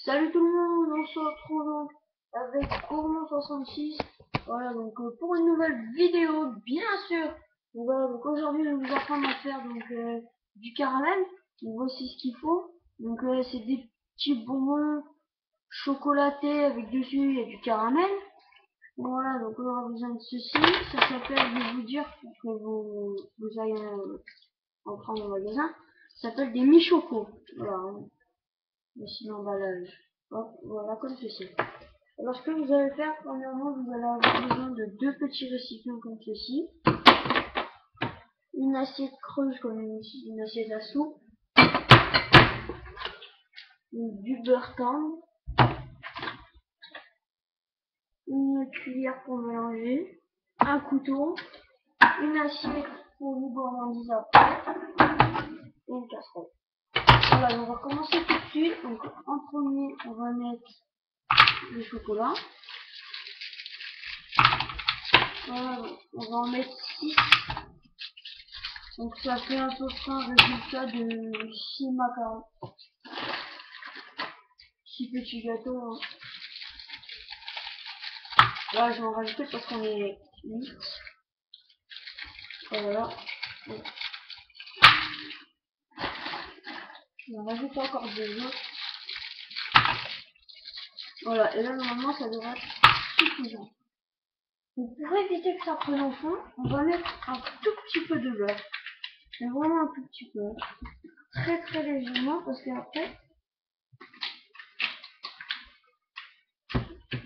Salut tout le monde, on se retrouve donc avec Gourmand66. Voilà donc pour une nouvelle vidéo, bien sûr. Donc, voilà, donc aujourd'hui je vais vous apprendre à faire donc du caramel. Donc voici ce qu'il faut. Donc c'est des petits bonbons chocolatés avec dessus il y a du caramel. Voilà donc on aura besoin de ceci. Ça s'appelle, je vais vous dire pour que vous ayez en prendre au magasin. Ça s'appelle des mi-chocos. Voilà. Voici l'emballage. Hop, voilà comme ceci. Alors ce que vous allez faire, premièrement, vous allez avoir besoin de deux petits récipients comme ceci. Une assiette creuse comme une assiette à soupe. Du beurre tendre. Une cuillère pour mélanger. Un couteau. Une assiette pour vous gourmandiser après. Et une casserole. Voilà, on va commencer tout de suite. Donc en premier, on va mettre le chocolat. Voilà, on va en mettre 6. Donc ça fait à peu près un résultat de 6 macarons. 6 petits gâteaux. Hein. Là je vais en rajouter parce qu'on est 8. Voilà. Donc, je vais en rajouter encore 2 autres. Voilà, et là normalement ça devrait être suffisant. Donc pour éviter que ça prenne au fond, on va mettre un tout petit peu de beurre. Mais vraiment un tout petit peu. Très très légèrement parce qu'après...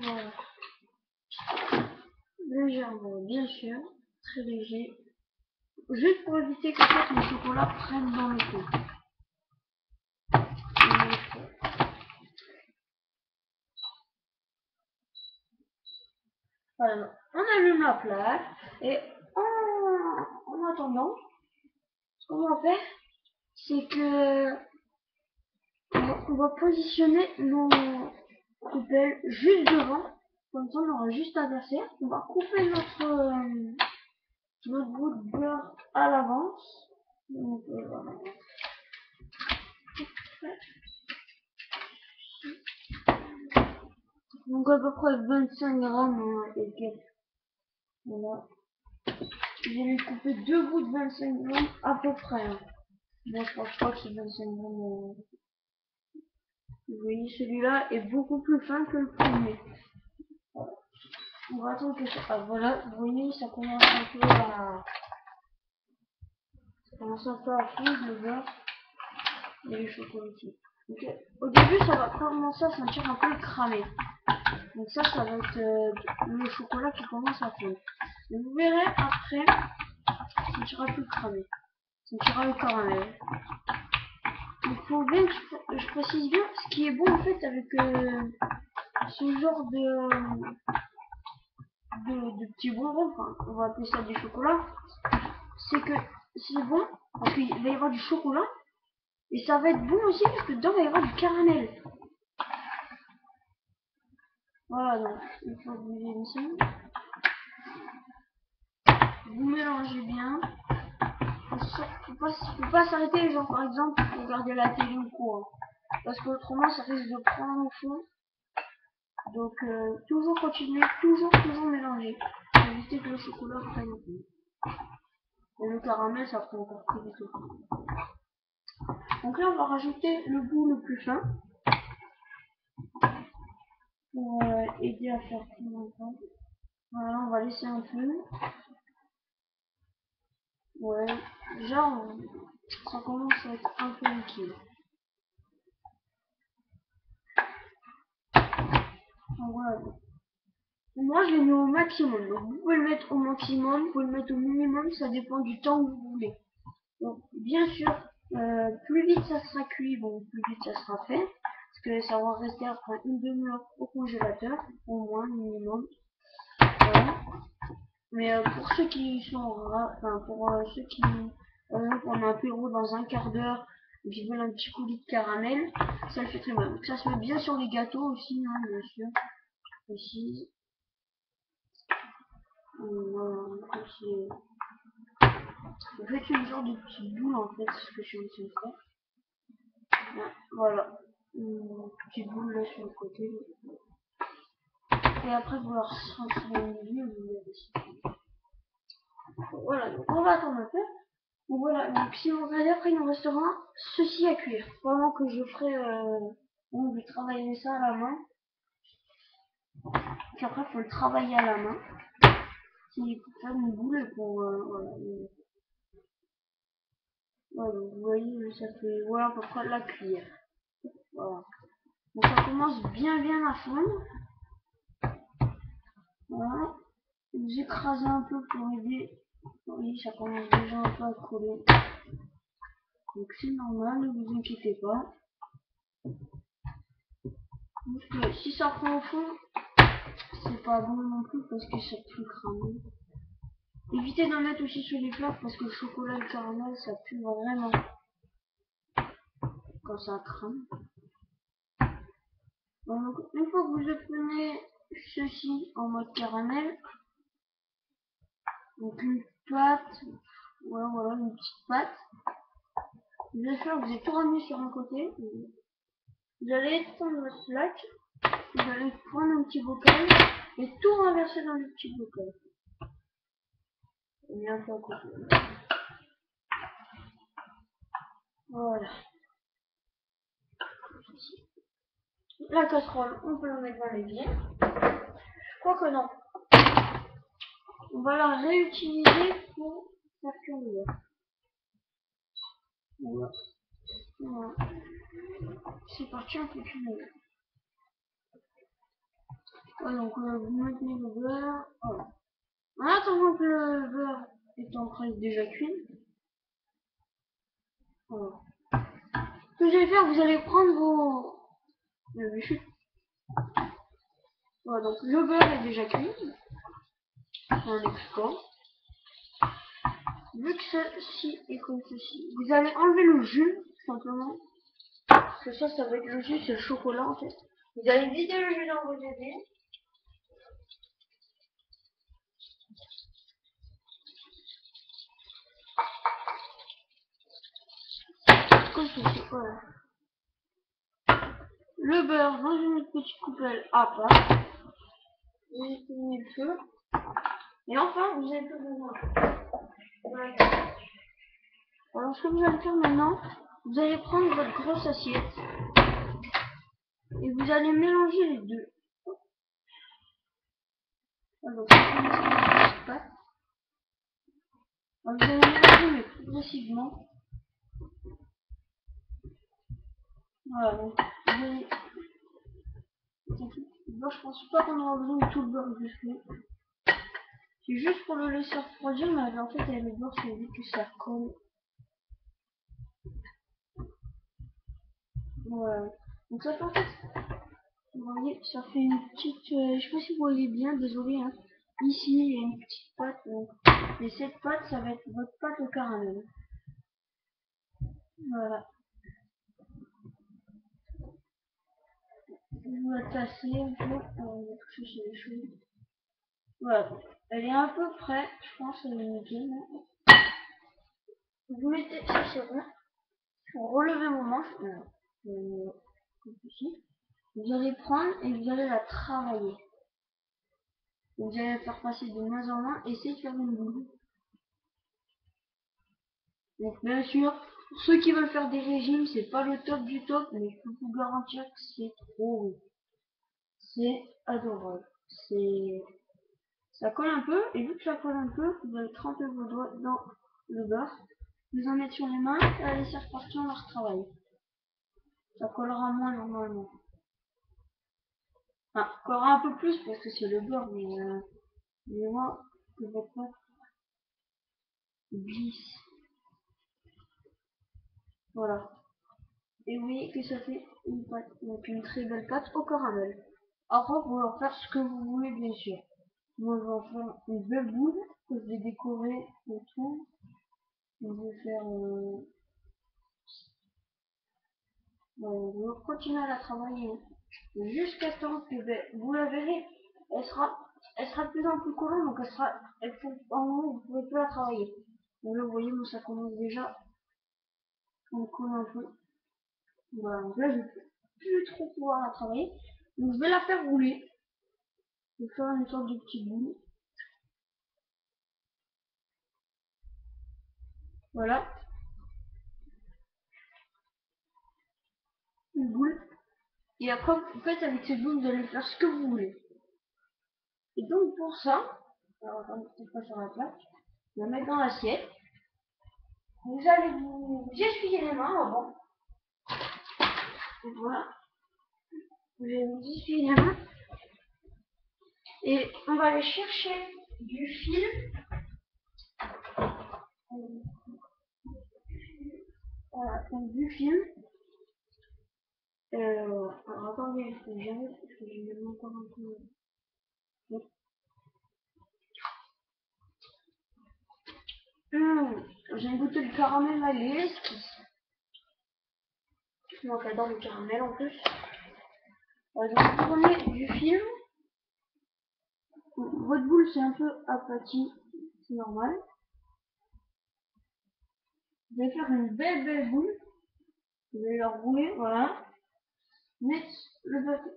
Voilà. Légèrement, bien sûr. Très léger. Juste pour éviter que le chocolat prenne dans le fond. Voilà, on allume la plaque et en attendant, ce qu'on va faire, c'est que on va positionner nos coupelles juste devant, comme ça on aura juste à verser. On va couper notre bout de beurre à l'avance. Donc voilà. Donc à peu près 25 grammes et quelques. Voilà. J'ai coupé 2 bouts de 25 grammes à peu près. Hein. Bon, je pense pas que c'est 25 grammes. Vous voyez, celui-là est beaucoup plus fin que le premier. Voilà. On va attendre que ça... Ah, voilà, vous voyez, ça commence un peu à... fondre le beurre et les chocolatiers. Okay. Au début, ça va commencer à sentir un peu cramé. Donc ça va être le chocolat qui commence à fondre. Et vous verrez, après, ça sentira plus cramé. Ça sentira le caramel. Il faut bien que je précise bien ce qui est bon en fait avec ce genre de petits bonbons, enfin, on va appeler ça du chocolat, c'est que c'est bon parce qu'il va y avoir du chocolat et ça va être bon aussi parce que dedans il va y avoir du caramel. Voilà, donc une fois que vous avez mis ça, vous mélangez bien. Faut pas s'arrêter, genre par exemple pour regarder la télé ou quoi, parce qu'autrement ça risque de prendre au fond. Donc toujours continuer, toujours mélanger. Pour éviter que le chocolat prenne au fond. Et le caramel ça prend encore plus vite au fond. Donc là on va rajouter le bout le plus fin. Pour aider à faire tout longtemps. Voilà, on va laisser un peu. Ouais, déjà ça commence à être un peu liquide. Donc voilà. Moi je l'ai mis au maximum. Donc vous pouvez le mettre au maximum, vous pouvez le mettre au minimum, ça dépend du temps que vous voulez. Donc bien sûr, plus vite ça sera cuit, bon plus vite ça sera fait. Parce que ça va rester après une demi-heure au congélateur, au moins minimum. Voilà. Mais pour ceux qui sont enfin pour ceux qui ont un apéro dans un quart d'heure et qui veulent un petit coulis de caramel, ça le fait très bien. Donc ça se met bien sur les gâteaux aussi, hein, bien sûr. Ici. Voilà, vous faites une genre de petite boule en fait, c'est ce que je suis en train de faire. Voilà. une petite boule là sur le côté. Et après, vous leur centrez dans le milieu, vous l'avez. Voilà, donc on va attendre un peu. Donc voilà, donc si vous regardez après, il nous restera ceci à cuire. Vraiment que je ferai, on vais travailler ça à la main. Puis après, il faut le travailler à la main. Qui pour faire une boule pour, voilà. Voilà, vous voyez, ça fait, voilà, à peu près la cuillère. Voilà. Donc ça commence bien à fondre. Voilà. Vous écrasez un peu pour aider. Oui, ça commence déjà un peu à coller. Donc c'est normal, ne vous inquiétez pas. Donc, si ça prend au fond, c'est pas bon non plus parce que ça pue cramer. Évitez d'en mettre aussi sur les plaques parce que le chocolat et le caramel ça pue vraiment quand ça crame. Donc une fois que vous obtenez ceci en mode caramel, donc une pâte, voilà une petite pâte. Vous allez faire, vous allez tout ramener sur un côté. Vous allez étendre votre slack. Vous allez prendre un petit bocal et tout renverser dans le petit bocal. Et bien fait à côté. Voilà. La casserole, on peut la mettre dans l'évier. Quoique non. On va la réutiliser pour faire cuire le beurre. Voilà. C'est parti, on peut cuire le beurre. Ouais, donc vous maintenez le beurre. Voilà. En attendant que le beurre est en train de déjà cuire. Voilà. Ce que vous allez faire, vous allez prendre vos... Voilà, donc le beurre est déjà cuit. On l'export. Vu que ceci est comme ceci, vous allez enlever le jus, simplement. Parce que ça va être le jus, c'est le chocolat en fait. Vous allez vider le jus dans vos éviers. Comme ceci, voilà. Le beurre dans une petite coupelle à part. Vous éteignez le feu. Et enfin, vous allez faire voilà. Alors, ce que vous allez faire maintenant, vous allez prendre votre grosse assiette. Et vous allez mélanger les deux. Alors, vous allez mélanger mais progressivement. Voilà, donc vous allez... Bon, je pense pas qu'on aura besoin de tout le beurre que je fais. C'est juste pour le laisser refroidir, mais en fait avec le beurre c'est vite que ça colle. Voilà. Donc ça fait en fait, vous voyez, ça fait une petite... je sais pas si vous voyez bien, désolé hein. Ici il y a une petite pâte, donc... Et cette pâte, ça va être votre pâte au caramel. Voilà. Vous la tassez un peu pour toucher sur les choses. Voilà. Elle est à peu près, je pense, elle est nickel. Vous mettez ça c'est bon. Pour relever vos manches, comme ici, vous allez prendre et vous allez la travailler. Vous allez la faire passer de main en main, essayez de faire une boule. Donc bien sûr, pour ceux qui veulent faire des régimes, c'est pas le top du top, mais je peux vous garantir que c'est trop bon. C'est adorable. Ça colle un peu, et vu que ça colle un peu, vous allez tremper vos doigts dans le beurre, vous en mettre sur les mains, et allez laisser repartir, on va retravailler. Ça collera moins normalement. Enfin, collera un peu plus parce que c'est le beurre, mais moi, que votre pâte glisse. Voilà. Et vous voyez que ça fait une pâte, donc une très belle pâte au caramel. Après, vous pouvez en faire ce que vous voulez, bien sûr. Moi, je vais en faire une belle boule que je vais décorer autour. Je vais faire... je vais continuer à la travailler jusqu'à temps que vous la verrez. Elle sera de plus en plus collante, donc en moment vous pouvez plus la travailler. Donc là, vous voyez, moi, ça commence déjà. On colle un peu. Voilà, donc là, plus trop pouvoir la travailler. Donc je vais la faire rouler. Je vais faire une sorte de petit boule. Voilà. Une boule. Et après, en fait, avec cette boule, vous allez faire ce que vous voulez. Et donc pour ça, alors attendez, c'est pas sur la plaque. Je vais la mettre dans l'assiette. Vous allez vous essuyer les mains avant. Et voilà. Vous allez vous essuyer les mains. Et on va aller chercher du fil. Voilà, donc du fil. Alors attendez, je vais jamais, parce que j'ai même encore un peu. J'ai une bouteille de caramel à l'aise. Moi j'adore le caramel en plus. Donc vous prenez du fil. Votre boule c'est un peu aplati, c'est normal. Vous allez faire une belle boule. Vous allez la rouler, voilà. Mettre le papier.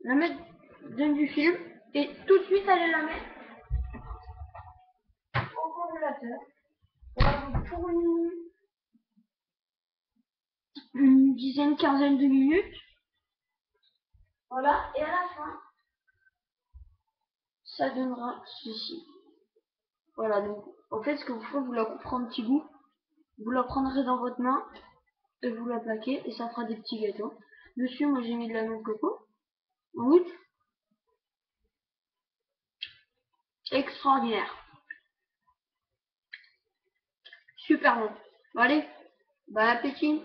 La mettre dans du film et tout de suite aller la mettre au congélateur. Voilà, donc pour une dizaine, quinzaine de minutes. Voilà, et à la fin, ça donnera ceci. Voilà, donc en fait ce que vous ferez, vous la couperez en petits bouts, vous la prendrez dans votre main et vous la plaquez et ça fera des petits gâteaux. Dessus, moi j'ai mis de la noix de coco. Oui, extraordinaire. Super bon. Bon, allez, bon appétit.